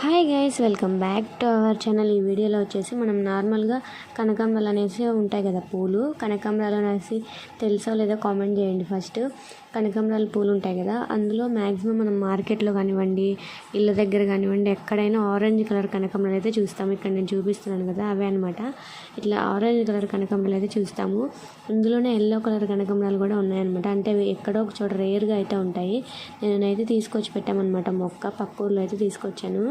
Hi guys, welcome back to our channel. ఈ వీడియోలో వచ్చేసి మనం నార్మల్గా కనకాంబరాలు అనేసి ఉంటాయి కదా, పూలు. కనకాంబరాలు అనేసి తెలుసో లేదో కామెంట్ చేయండి. ఫస్ట్ కనకాంబరాలు పూలు ఉంటాయి కదా, అందులో మ్యాక్సిమం మనం మార్కెట్లో కానివ్వండి, ఇళ్ళ దగ్గర కానివ్వండి, ఎక్కడైనా ఆరెంజ్ కలర్ కనకాంబరాలు అయితే చూస్తాము. ఇక్కడ నేను చూపిస్తున్నాను కదా, అవే అనమాట. ఇట్లా ఆరెంజ్ కలర్ కనకాంబరాలు అయితే చూస్తాము. అందులోనే ఎల్లో కలర్ కనకాంబరాలు కూడా ఉన్నాయన్నమాట. అంటే అవి ఎక్కడో ఒక చోట రేర్గా అయితే ఉంటాయి. నేనైతే తీసుకొచ్చి పెట్టామన్నమాట మొక్క. పక్క ఊర్లో అయితే తీసుకొచ్చాను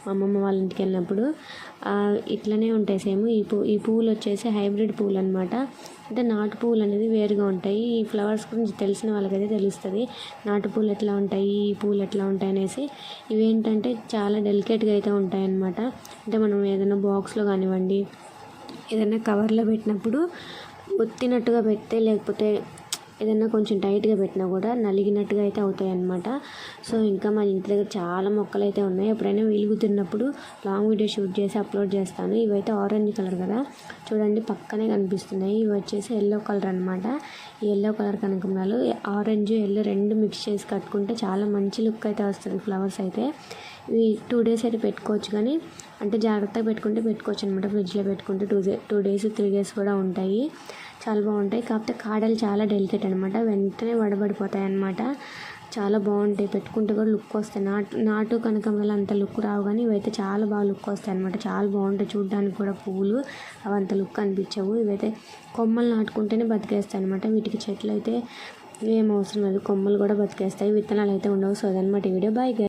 మా అమ్మమ్మ వాళ్ళ ఇంటికి వెళ్ళినప్పుడు. ఇట్లనే ఉంటాయి సేమ్. ఈ పువ్వులు వచ్చేసి హైబ్రిడ్ పువ్వులు అనమాట. అంటే నాటు పువ్వులు అనేది వేరుగా ఉంటాయి. ఈ ఫ్లవర్స్ గురించి తెలిసిన వాళ్ళకైతే తెలుస్తుంది నాటు పువ్వులు ఎట్లా ఉంటాయి, ఈ పువ్వులు ఎట్లా ఉంటాయి అనేసి. ఇవేంటంటే చాలా డెలికేట్గా అయితే ఉంటాయి అన్నమాట. అంటే మనం ఏదైనా బాక్స్లో కానివ్వండి, ఏదైనా కవర్లో పెట్టినప్పుడు ఒత్తినట్టుగా పెడితే, లేకపోతే ఏదన్నా కొంచెం టైట్గా పెట్టినా కూడా నలిగినట్టుగా అయితే అవుతాయి అన్నమాట. సో ఇంకా మా ఇంటి దగ్గర చాలా మొక్కలు అయితే ఉన్నాయి. ఎప్పుడైనా వీలు కుదిరినప్పుడు లాంగ్ వీడియో షూట్ చేసి అప్లోడ్ చేస్తాను. ఇవైతే ఆరెంజ్ కలర్ కదా, చూడండి పక్కనే కనిపిస్తున్నాయి. ఇవి వచ్చేసి ఎల్లో కలర్ అనమాట. ఈ ఎల్లో కలర్ కనకాంబరాలు ఆరెంజ్ ఎల్లో రెండు మిక్స్ చేసి కట్టుకుంటే చాలా మంచి లుక్ అయితే వస్తుంది. ఫ్లవర్స్ అయితే ఇవి 2 days అయితే పెట్టుకోవచ్చు, కానీ అంటే జాగ్రత్తగా పెట్టుకోవచ్చు అనమాట. ఫ్రిడ్జ్లో పెట్టుకుంటే 2 days 3 days కూడా ఉంటాయి. చాలా బాగుంటాయి. కాకపోతే కాడలు చాలా డెలికేట్ అనమాట, వెంటనే వడబడిపోతాయి అనమాట. చాలా బాగుంటాయి, పెట్టుకుంటే కూడా లుక్ వస్తాయి. నాటు కనకాంబరాలు అంత లుక్ రావు, కానీ ఇవైతే చాలా బాగా లుక్ వస్తాయి అనమాట. చాలా బాగుంటాయి చూడడానికి కూడా. పువ్వులు అవి అంత లుక్ అనిపించవు. ఇవైతే కొమ్మలు నాటుకుంటేనే బతికేస్తాయి అనమాట. వీటికి చెట్లు అయితే ఏం అవసరం లేదు, కొమ్మలు కూడా బతికేస్తాయి. విత్తనాలు అయితే ఉండవు. సో అదనమాట ఈ వీడియో. బాయ్.